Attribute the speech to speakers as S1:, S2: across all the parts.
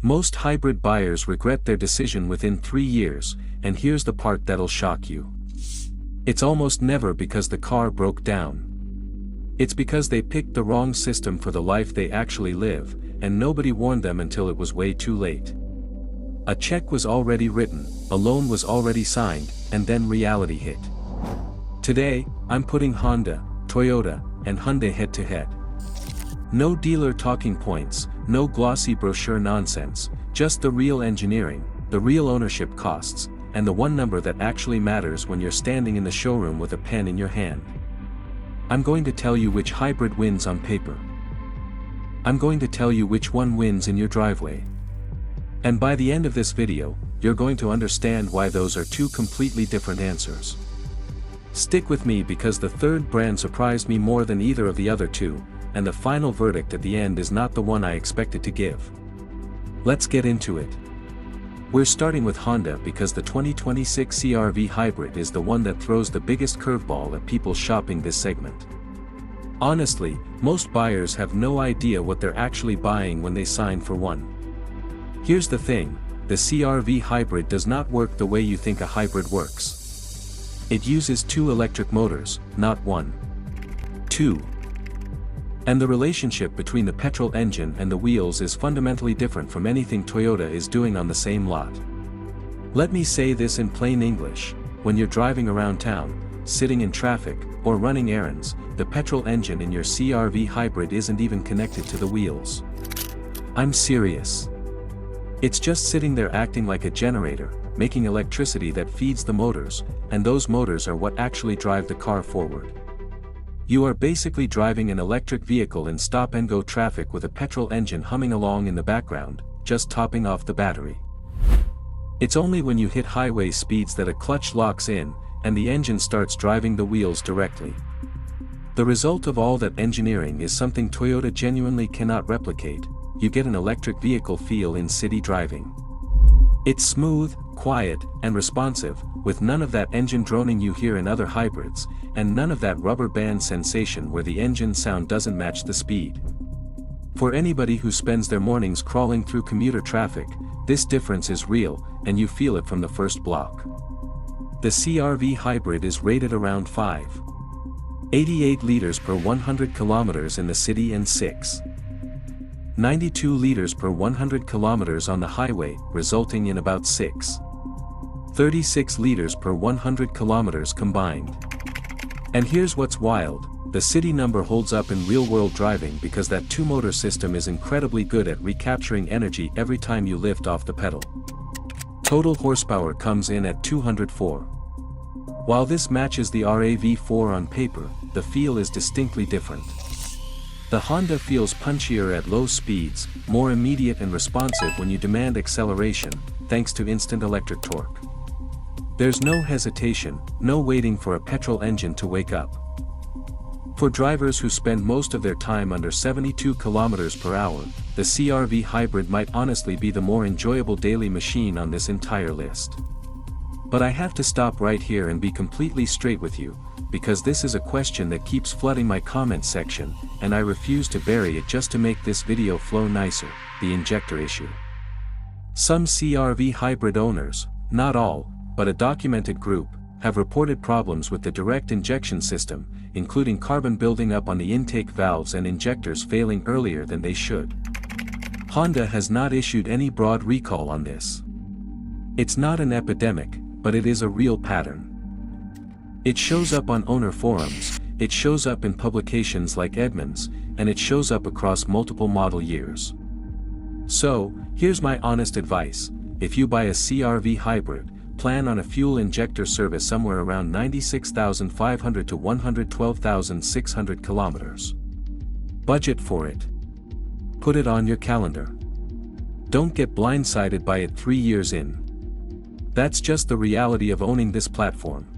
S1: Most hybrid buyers regret their decision within 3 years, and here's the part that'll shock you. It's almost never because the car broke down. It's because they picked the wrong system for the life they actually live, and nobody warned them until it was way too late. A check was already written, a loan was already signed, and then reality hit. Today, I'm putting Honda, Toyota, and Hyundai head-to-head. No dealer talking points, no glossy brochure nonsense, just the real engineering, the real ownership costs, and the one number that actually matters when you're standing in the showroom with a pen in your hand. I'm going to tell you which hybrid wins on paper. I'm going to tell you which one wins in your driveway. And by the end of this video, you're going to understand why those are two completely different answers. Stick with me because the third brand surprised me more than either of the other two, and the final verdict at the end is not the one I expected to give. Let's get into it. We're starting with Honda because the 2026 CR-V Hybrid is the one that throws the biggest curveball at people shopping this segment. Honestly, most buyers have no idea what they're actually buying when they sign for one. Here's the thing, the CR-V Hybrid does not work the way you think a hybrid works. It uses 2 electric motors, not 1. 2. And the relationship between the petrol engine and the wheels is fundamentally different from anything Toyota is doing on the same lot. Let me say this in plain English, when you're driving around town, sitting in traffic, or running errands, the petrol engine in your CR-V Hybrid isn't even connected to the wheels. I'm serious. It's just sitting there acting like a generator, making electricity that feeds the motors, and those motors are what actually drive the car forward. You are basically driving an electric vehicle in stop-and-go traffic with a petrol engine humming along in the background, just topping off the battery. It's only when you hit highway speeds that a clutch locks in, and the engine starts driving the wheels directly. The result of all that engineering is something Toyota genuinely cannot replicate. You get an electric vehicle feel in city driving. It's smooth, quiet, and responsive, with none of that engine droning you hear in other hybrids, and none of that rubber band sensation where the engine sound doesn't match the speed. For anybody who spends their mornings crawling through commuter traffic, this difference is real, and you feel it from the first block. The CR-V Hybrid is rated around 5.88 liters per 100 kilometers in the city and 6.92 liters per 100 kilometers on the highway, resulting in about 6.36 liters per 100 kilometers combined. And here's what's wild, the city number holds up in real-world driving because that 2-motor system is incredibly good at recapturing energy every time you lift off the pedal. Total horsepower comes in at 204. While this matches the RAV4 on paper, the feel is distinctly different. The Honda feels punchier at low speeds, more immediate and responsive when you demand acceleration, thanks to instant electric torque. There's no hesitation, no waiting for a petrol engine to wake up. For drivers who spend most of their time under 72 km per hour, the CR-V Hybrid might honestly be the more enjoyable daily machine on this entire list. But I have to stop right here and be completely straight with you, because this is a question that keeps flooding my comment section, and I refuse to bury it just to make this video flow nicer, the injector issue. Some CR-V Hybrid owners, not all, but a documented group, have reported problems with the direct injection system, including carbon building up on the intake valves and injectors failing earlier than they should. Honda has not issued any broad recall on this. It's not an epidemic, but it is a real pattern. It shows up on owner forums, it shows up in publications like Edmunds, and it shows up across multiple model years. So, here's my honest advice: if you buy a CR-V Hybrid, plan on a fuel injector service somewhere around 96,500 to 112,600 kilometers. Budget for it. Put it on your calendar. Don't get blindsided by it 3 years in. That's just the reality of owning this platform.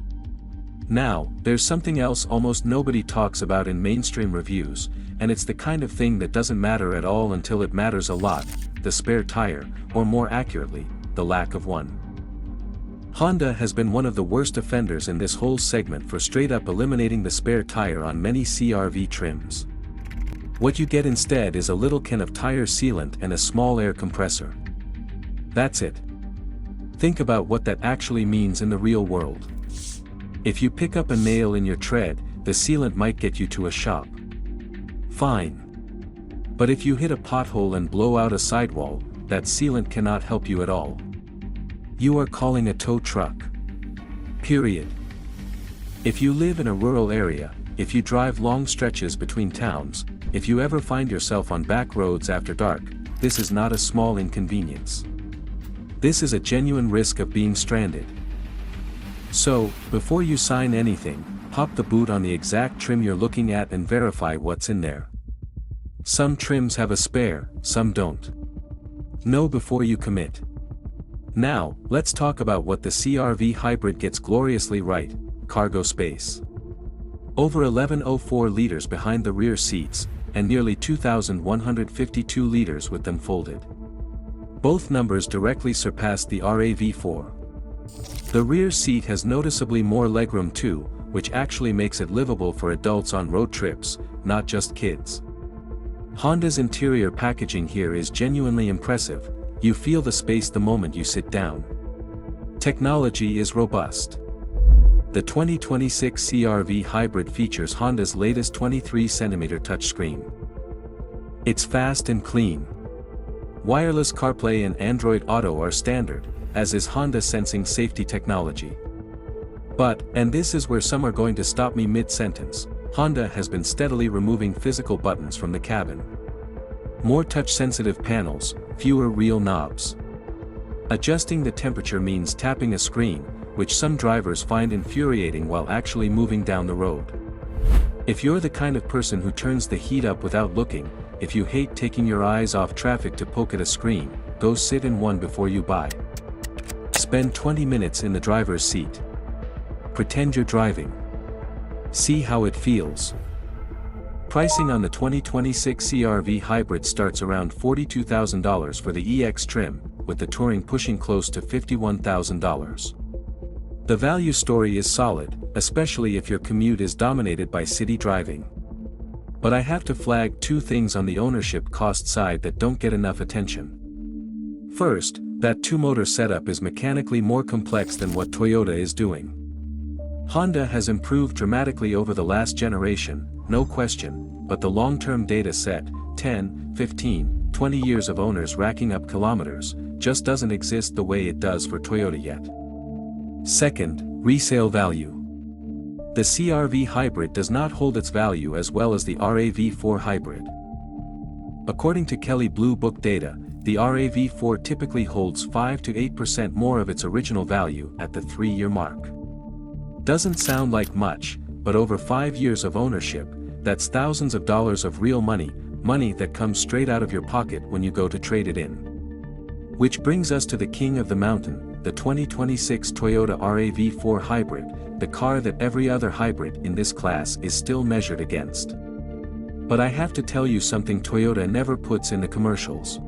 S1: Now, there's something else almost nobody talks about in mainstream reviews, and it's the kind of thing that doesn't matter at all until it matters a lot: the spare tire, or more accurately, the lack of one. Honda has been one of the worst offenders in this whole segment for straight up eliminating the spare tire on many CR-V trims. What you get instead is a little can of tire sealant and a small air compressor. That's it. Think about what that actually means in the real world. If you pick up a nail in your tread, the sealant might get you to a shop. Fine. But if you hit a pothole and blow out a sidewall, that sealant cannot help you at all. You are calling a tow truck. Period. If you live in a rural area, if you drive long stretches between towns, if you ever find yourself on back roads after dark, this is not a small inconvenience. This is a genuine risk of being stranded. So, before you sign anything, pop the boot on the exact trim you're looking at and verify what's in there. Some trims have a spare, some don't. Know before you commit. Now, let's talk about what the CR-V Hybrid gets gloriously right: cargo space. Over 1104 liters behind the rear seats, and nearly 2,152 liters with them folded. Both numbers directly surpass the RAV4. The rear seat has noticeably more legroom too, which actually makes it livable for adults on road trips, not just kids. Honda's interior packaging here is genuinely impressive. You feel the space the moment you sit down. Technology is robust. The 2026 CR-V Hybrid features Honda's latest 23cm touchscreen. It's fast and clean. Wireless CarPlay and Android Auto are standard, as is Honda Sensing Safety technology. But, and this is where some are going to stop me mid-sentence, Honda has been steadily removing physical buttons from the cabin. More touch-sensitive panels, fewer real knobs. Adjusting the temperature means tapping a screen, which some drivers find infuriating while actually moving down the road. If you're the kind of person who turns the heat up without looking, if you hate taking your eyes off traffic to poke at a screen, go sit in one before you buy. Spend 20 minutes in the driver's seat. Pretend you're driving. See how it feels. Pricing on the 2026 CR-V Hybrid starts around $42,000 for the EX trim, with the Touring pushing close to $51,000. The value story is solid, especially if your commute is dominated by city driving. But I have to flag two things on the ownership cost side that don't get enough attention. First, that two-motor setup is mechanically more complex than what Toyota is doing. Honda has improved dramatically over the last generation, no question, but the long-term data set, 10, 15, 20 years of owners racking up kilometers, just doesn't exist the way it does for Toyota yet. Second, resale value. The CR-V Hybrid does not hold its value as well as the RAV4 Hybrid. According to Kelley Blue Book data, the RAV4 typically holds 5 to 8% more of its original value at the 3-year mark. Doesn't sound like much, but over 5 years of ownership, that's thousands of dollars of real money, money that comes straight out of your pocket when you go to trade it in. Which brings us to the king of the mountain, the 2026 Toyota RAV4 Hybrid, the car that every other hybrid in this class is still measured against. But I have to tell you something Toyota never puts in the commercials.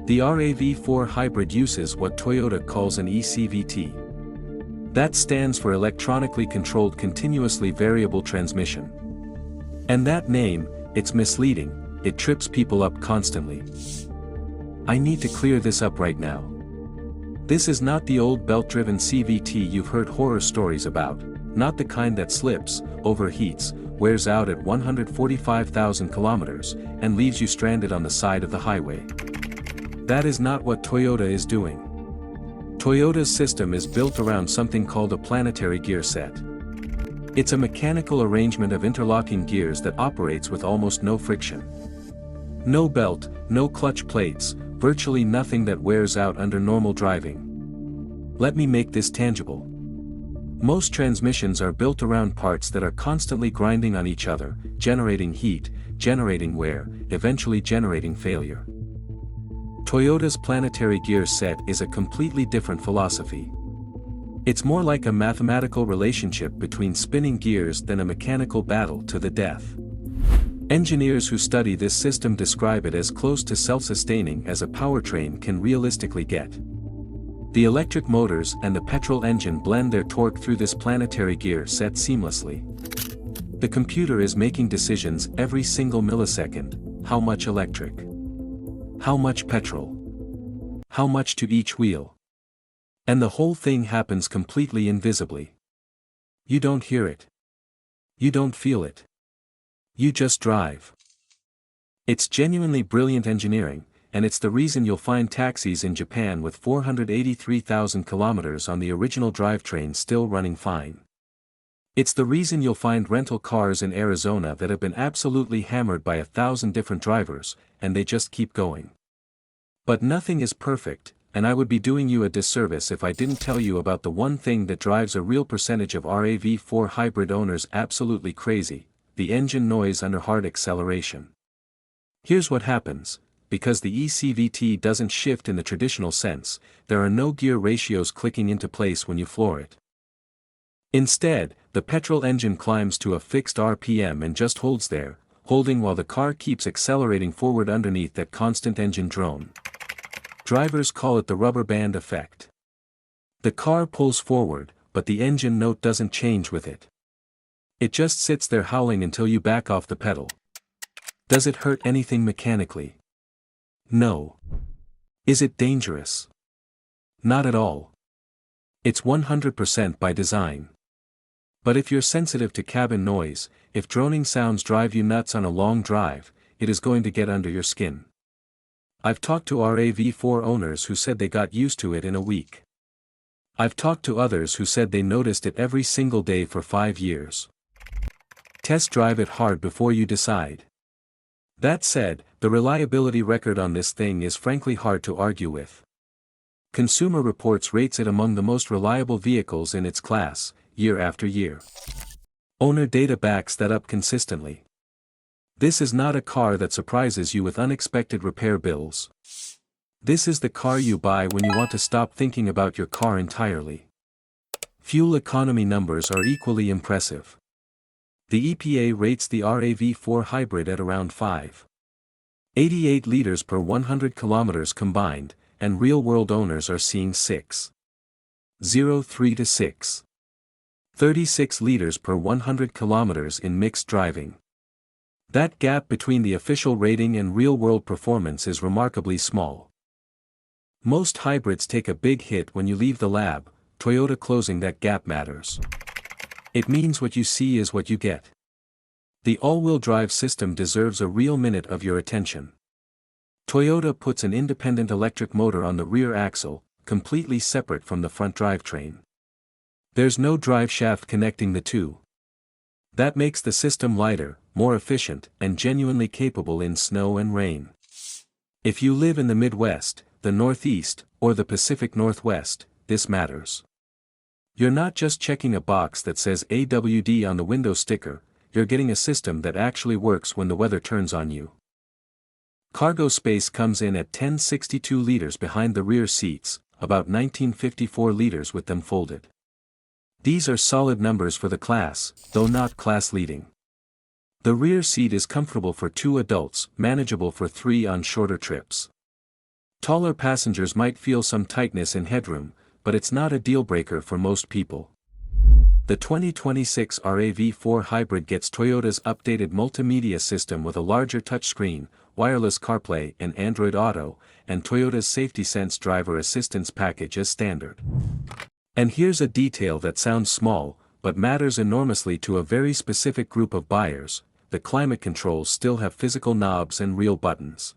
S1: The RAV4 Hybrid uses what Toyota calls an ECVT. That stands for electronically controlled continuously variable transmission. And that name, it's misleading, it trips people up constantly. I need to clear this up right now. This is not the old belt-driven CVT you've heard horror stories about, not the kind that slips, overheats, wears out at 145,000 kilometers, and leaves you stranded on the side of the highway. That is not what Toyota is doing. Toyota's system is built around something called a planetary gear set. It's a mechanical arrangement of interlocking gears that operates with almost no friction. No belt, no clutch plates, virtually nothing that wears out under normal driving. Let me make this tangible. Most transmissions are built around parts that are constantly grinding on each other, generating heat, generating wear, eventually generating failure. Toyota's planetary gear set is a completely different philosophy. It's more like a mathematical relationship between spinning gears than a mechanical battle to the death. Engineers who study this system describe it as close to self-sustaining as a powertrain can realistically get. The electric motors and the petrol engine blend their torque through this planetary gear set seamlessly. The computer is making decisions every single millisecond: how much electric? How much petrol? how much to each wheel. And the whole thing happens completely invisibly. You don't hear it. You don't feel it. You just drive. It's genuinely brilliant engineering, and it's the reason you'll find taxis in Japan with 483,000 kilometers on the original drivetrain still running fine. It's the reason you'll find rental cars in Arizona that have been absolutely hammered by 1,000 different drivers, and they just keep going. But nothing is perfect, and I would be doing you a disservice if I didn't tell you about the one thing that drives a real percentage of RAV4 hybrid owners absolutely crazy: the engine noise under hard acceleration. Here's what happens: because the eCVT doesn't shift in the traditional sense, there are no gear ratios clicking into place when you floor it. Instead, the petrol engine climbs to a fixed RPM and just holds there, holding while the car keeps accelerating forward underneath that constant engine drone. Drivers call it the rubber band effect. The car pulls forward, but the engine note doesn't change with it. It just sits there howling until you back off the pedal. Does it hurt anything mechanically? No. Is it dangerous? Not at all. It's 100% by design. But if you're sensitive to cabin noise, if droning sounds drive you nuts on a long drive, it is going to get under your skin. I've talked to RAV4 owners who said they got used to it in a week. I've talked to others who said they noticed it every single day for 5 years. Test drive it hard before you decide. That said, the reliability record on this thing is frankly hard to argue with. Consumer Reports rates it among the most reliable vehicles in its class, year after year. Owner data backs that up consistently. This is not a car that surprises you with unexpected repair bills. This is the car you buy when you want to stop thinking about your car entirely. Fuel economy numbers are equally impressive. The EPA rates the RAV4 Hybrid at around 5.88 liters per 100 kilometers combined, and real-world owners are seeing 6.03 to 6.36 liters per 100 kilometers in mixed driving. That gap between the official rating and real-world performance is remarkably small. Most hybrids take a big hit when you leave the lab. Toyota closing that gap matters. It means what you see is what you get. The all-wheel drive system deserves a real minute of your attention. Toyota puts an independent electric motor on the rear axle, completely separate from the front drivetrain. There's no drive shaft connecting the two. That makes the system lighter, more efficient, and genuinely capable in snow and rain. If you live in the Midwest, the Northeast, or the Pacific Northwest, this matters. You're not just checking a box that says AWD on the window sticker, you're getting a system that actually works when the weather turns on you. Cargo space comes in at 1062 liters behind the rear seats, about 1954 liters with them folded. These are solid numbers for the class, though not class-leading. The rear seat is comfortable for 2 adults, manageable for 3 on shorter trips. Taller passengers might feel some tightness in headroom, but it's not a deal-breaker for most people. The 2026 RAV4 Hybrid gets Toyota's updated multimedia system with a larger touchscreen, wireless CarPlay and Android Auto, and Toyota's SafetySense driver assistance package as standard. And here's a detail that sounds small, but matters enormously to a very specific group of buyers: the climate controls still have physical knobs and real buttons.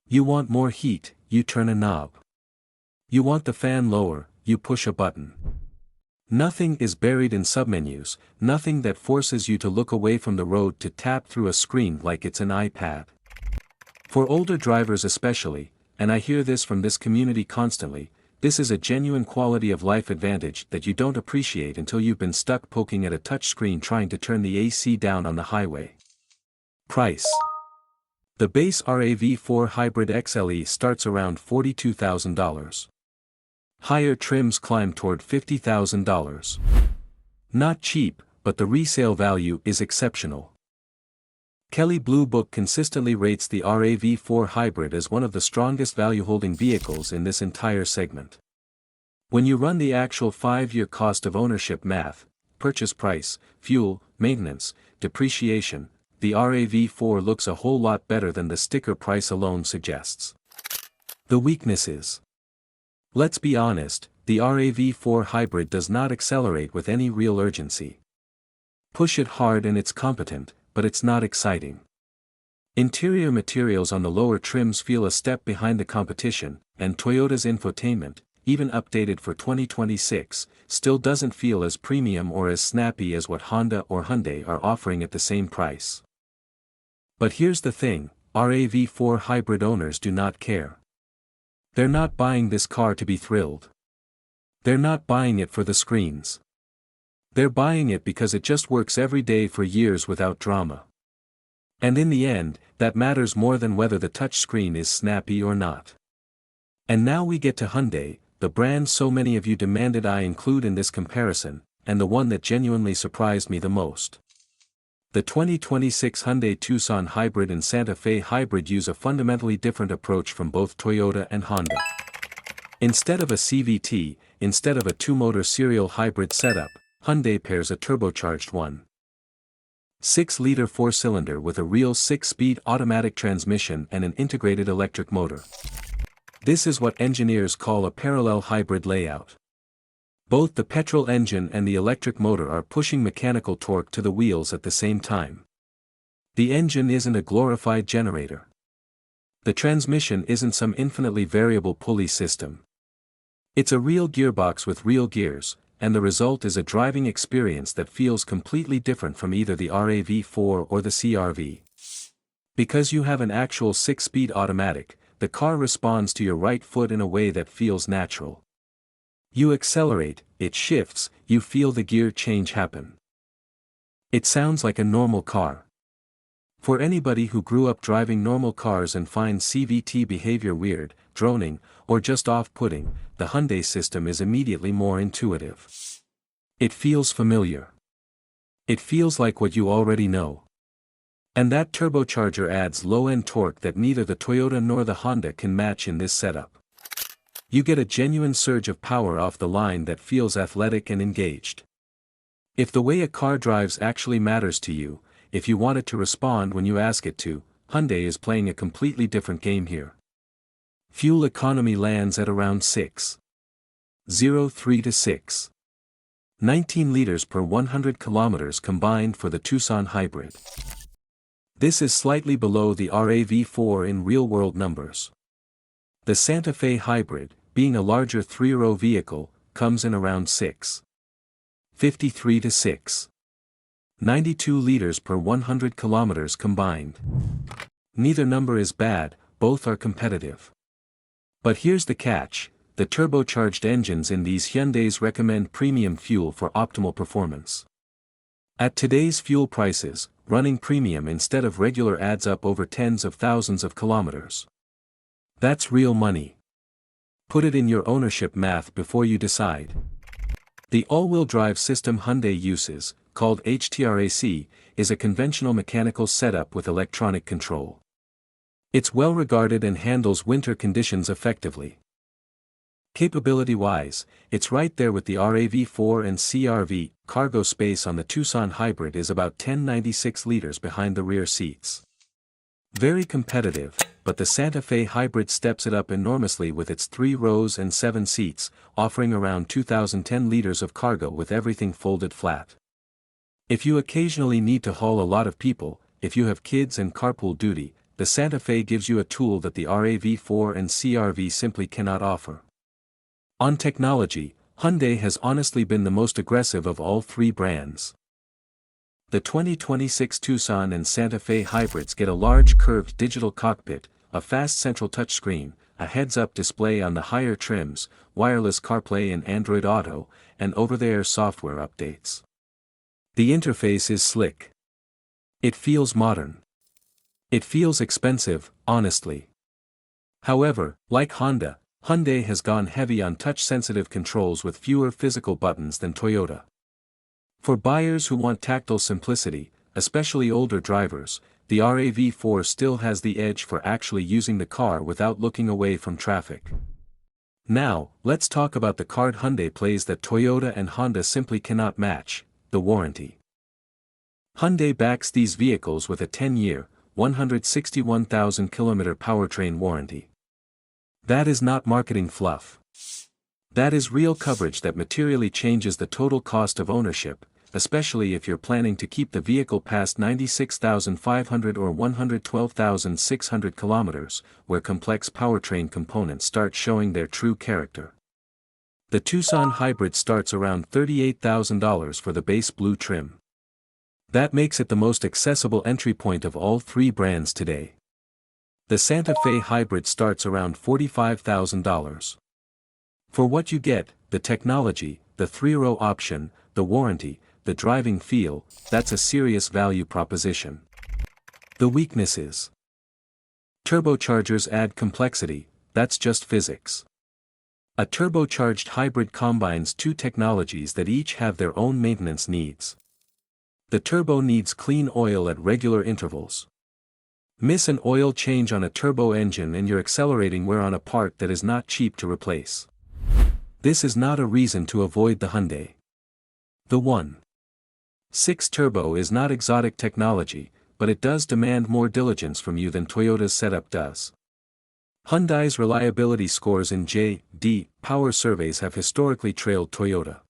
S1: You want more heat, you turn a knob. You want the fan lower, you push a button. Nothing is buried in submenus, nothing that forces you to look away from the road to tap through a screen like it's an iPad. For older drivers especially, and I hear this from this community constantly, this is a genuine quality of life advantage that you don't appreciate until you've been stuck poking at a touchscreen trying to turn the AC down on the highway. Price. The base RAV4 Hybrid XLE starts around $42,000. Higher trims climb toward $50,000. Not cheap, but the resale value is exceptional. Kelley Blue Book consistently rates the RAV4 Hybrid as one of the strongest value-holding vehicles in this entire segment. When you run the actual 5-year cost of ownership math, purchase price, fuel, maintenance, depreciation, the RAV4 looks a whole lot better than the sticker price alone suggests. The weaknesses. Let's be honest, the RAV4 Hybrid does not accelerate with any real urgency. Push it hard and it's competent, but it's not exciting. Interior materials on the lower trims feel a step behind the competition, and Toyota's infotainment, even updated for 2026, still doesn't feel as premium or as snappy as what Honda or Hyundai are offering at the same price. But here's the thing, RAV4 Hybrid owners do not care. They're not buying this car to be thrilled. They're not buying it for the screens. They're buying it because it just works every day for years without drama. And in the end, that matters more than whether the touchscreen is snappy or not. And now we get to Hyundai, the brand so many of you demanded I include in this comparison, and the one that genuinely surprised me the most. The 2026 Hyundai Tucson Hybrid and Santa Fe Hybrid use a fundamentally different approach from both Toyota and Honda. Instead of a CVT, instead of a two-motor serial hybrid setup, Hyundai pairs a turbocharged 1.6-liter four-cylinder with a real 6-speed automatic transmission and an integrated electric motor. This is what engineers call a parallel hybrid layout. Both the petrol engine and the electric motor are pushing mechanical torque to the wheels at the same time. The engine isn't a glorified generator. The transmission isn't some infinitely variable pulley system. It's a real gearbox with real gears, and the result is a driving experience that feels completely different from either the RAV4 or the CR-V. Because you have an actual 6-speed automatic, the car responds to your right foot in a way that feels natural. You accelerate, it shifts, you feel the gear change happen. It sounds like a normal car. For anybody who grew up driving normal cars and finds CVT behavior weird, droning, or just off-putting, the Hyundai system is immediately more intuitive. It feels familiar. It feels like what you already know. And that turbocharger adds low-end torque that neither the Toyota nor the Honda can match in this setup. You get a genuine surge of power off the line that feels athletic and engaged. If the way a car drives actually matters to you, if you want it to respond when you ask it to, Hyundai is playing a completely different game here. Fuel economy lands at around 6.03 to 6.19 liters per 100 kilometers combined for the Tucson Hybrid. This is slightly below the RAV4 in real-world numbers. The Santa Fe Hybrid, being a larger 3-row vehicle, comes in around 6.53 to 6.92 liters per 100 kilometers combined. Neither number is bad, both are competitive. But here's the catch, the turbocharged engines in these Hyundais recommend premium fuel for optimal performance. At today's fuel prices, running premium instead of regular adds up over tens of thousands of kilometers. That's real money. Put it in your ownership math before you decide. The all-wheel drive system Hyundai uses, called HTRAC, is a conventional mechanical setup with electronic control. It's well regarded and handles winter conditions effectively. Capability-wise, it's right there with the RAV4 and CR-V. Cargo space on the Tucson Hybrid is about 1096 liters behind the rear seats. Very competitive, but the Santa Fe Hybrid steps it up enormously with its 3 rows and 7 seats, offering around 2010 liters of cargo with everything folded flat. If you occasionally need to haul a lot of people, if you have kids and carpool duty, the Santa Fe gives you a tool that the RAV4 and CR-V simply cannot offer. On technology, Hyundai has honestly been the most aggressive of all three brands. The 2026 Tucson and Santa Fe hybrids get a large curved digital cockpit, a fast central touchscreen, a heads-up display on the higher trims, wireless CarPlay and Android Auto, and over-the-air software updates. The interface is slick. It feels modern. It feels expensive, honestly. However, like Honda, Hyundai has gone heavy on touch-sensitive controls with fewer physical buttons than Toyota. For buyers who want tactile simplicity, especially older drivers, the RAV4 still has the edge for actually using the car without looking away from traffic. Now, let's talk about the card Hyundai plays that Toyota and Honda simply cannot match, the warranty. Hyundai backs these vehicles with a 10-year, 161,000-kilometer powertrain warranty. That is not marketing fluff. That is real coverage that materially changes the total cost of ownership, especially if you're planning to keep the vehicle past 96,500 or 112,600 kilometers, where complex powertrain components start showing their true character. The Tucson Hybrid starts around $38,000 for the base blue trim. That makes it the most accessible entry point of all three brands today. The Santa Fe Hybrid starts around $45,000. For what you get, the technology, the 3-row option, the warranty, the driving feel, that's a serious value proposition. The weaknesses. Turbochargers add complexity, that's just physics. A turbocharged hybrid combines two technologies that each have their own maintenance needs. The turbo needs clean oil at regular intervals. Miss an oil change on a turbo engine and you're accelerating wear on a part that is not cheap to replace. This is not a reason to avoid the Hyundai. The 1.6 turbo is not exotic technology, but it does demand more diligence from you than Toyota's setup does. Hyundai's reliability scores in J.D. Power surveys have historically trailed Toyota.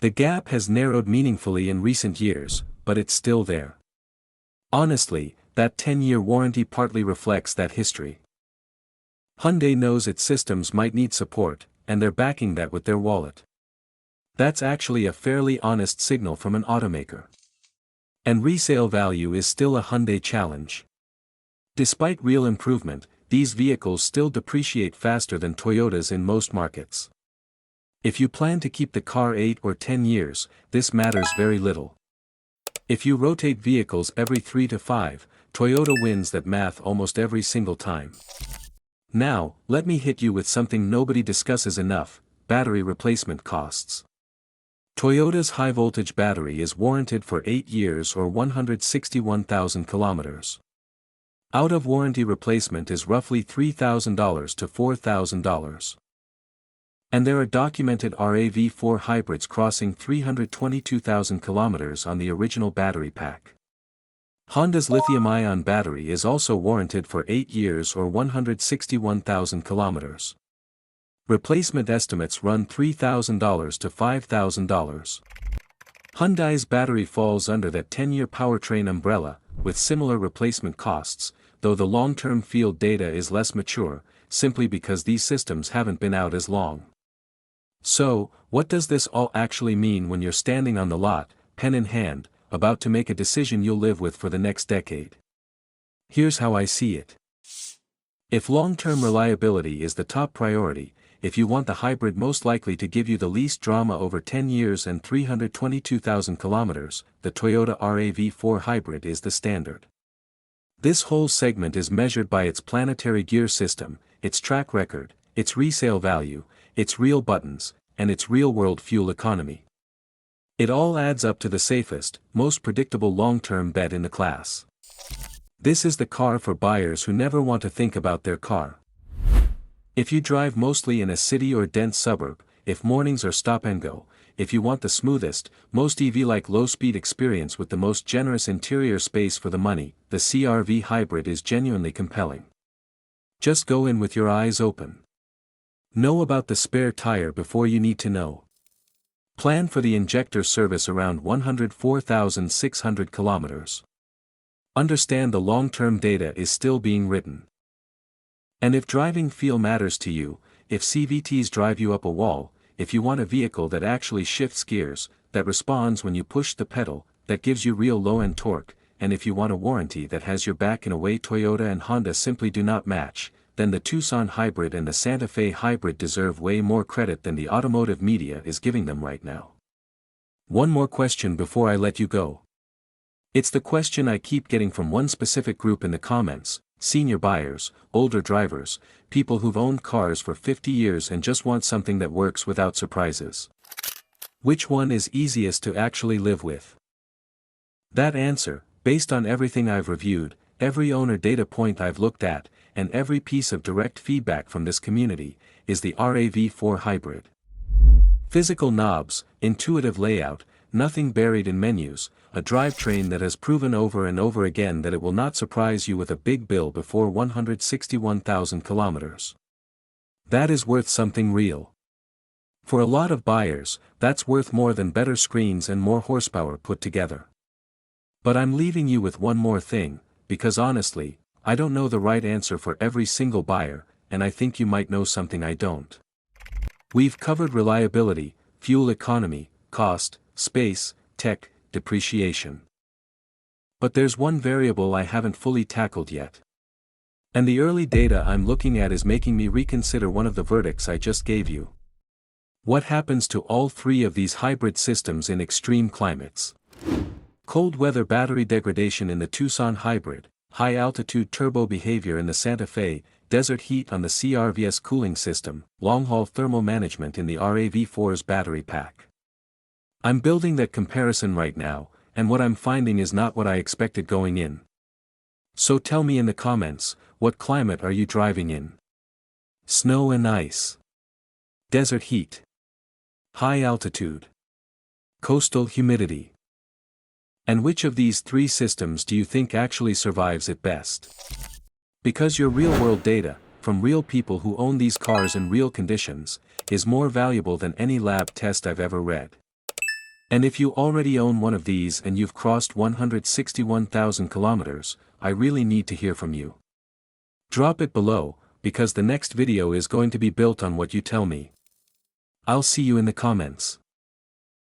S1: The gap has narrowed meaningfully in recent years, but it's still there. Honestly, that 10-year warranty partly reflects that history. Hyundai knows its systems might need support, and they're backing that with their wallet. That's actually a fairly honest signal from an automaker. And resale value is still a Hyundai challenge. Despite real improvement, these vehicles still depreciate faster than Toyotas in most markets. If you plan to keep the car 8 or 10 years, this matters very little. If you rotate vehicles every 3 to 5, Toyota wins that math almost every single time. Now, let me hit you with something nobody discusses enough: battery replacement costs. Toyota's high-voltage battery is warranted for 8 years or 161,000 kilometers. Out-of-warranty replacement is roughly $3,000 to $4,000. And there are documented RAV4 hybrids crossing 322,000 kilometers on the original battery pack. Honda's lithium-ion battery is also warranted for 8 years or 161,000 kilometers. Replacement estimates run $3,000 to $5,000. Hyundai's battery falls under that 10-year powertrain umbrella, with similar replacement costs, though the long-term field data is less mature, simply because these systems haven't been out as long. So, what does this all actually mean when you're standing on the lot, pen in hand, about to make a decision you'll live with for the next decade? Here's how I see it. If long-term reliability is the top priority, if you want the hybrid most likely to give you the least drama over 10 years and 322,000 kilometers, the Toyota RAV4 Hybrid is the standard. This whole segment is measured by its planetary gear system, its track record, its resale value, its real buttons, and its real-world fuel economy. It all adds up to the safest, most predictable long-term bet in the class. This is the car for buyers who never want to think about their car. If you drive mostly in a city or dense suburb, if mornings are stop and go, if you want the smoothest, most EV-like low-speed experience with the most generous interior space for the money, the CR-V Hybrid is genuinely compelling. Just go in with your eyes open. Know about the spare tire before you need to know. Plan for the injector service around 104,600 kilometers. Understand the long-term data is still being written. And if driving feel matters to you, if CVTs drive you up a wall, if you want a vehicle that actually shifts gears, that responds when you push the pedal, that gives you real low-end torque, and if you want a warranty that has your back in a way Toyota and Honda simply do not match, then the Tucson Hybrid and the Santa Fe Hybrid deserve way more credit than the automotive media is giving them right now. One more question before I let you go. It's the question I keep getting from one specific group in the comments: senior buyers, older drivers, people who've owned cars for 50 years and just want something that works without surprises. Which one is easiest to actually live with? That answer, based on everything I've reviewed, every owner data point I've looked at, and every piece of direct feedback from this community, is the RAV4 Hybrid. Physical knobs, intuitive layout, nothing buried in menus, a drivetrain that has proven over and over again that it will not surprise you with a big bill before 161,000 kilometers. That is worth something real. For a lot of buyers, that's worth more than better screens and more horsepower put together. But I'm leaving you with one more thing, because honestly, I don't know the right answer for every single buyer, and I think you might know something I don't. We've covered reliability, fuel economy, cost, space, tech, depreciation. But there's one variable I haven't fully tackled yet. And the early data I'm looking at is making me reconsider one of the verdicts I just gave you. What happens to all three of these hybrid systems in extreme climates? Cold weather battery degradation in the Tucson Hybrid, high altitude turbo behavior in the Santa Fe, desert heat on the CRV's cooling system, long-haul thermal management in the RAV4's battery pack. I'm building that comparison right now, and what I'm finding is not what I expected going in. So tell me in the comments, what climate are you driving in? Snow and ice. Desert heat. High altitude. Coastal humidity. And which of these three systems do you think actually survives it best? Because your real-world data, from real people who own these cars in real conditions, is more valuable than any lab test I've ever read. And if you already own one of these and you've crossed 161,000 kilometers, I really need to hear from you. Drop it below, because the next video is going to be built on what you tell me. I'll see you in the comments.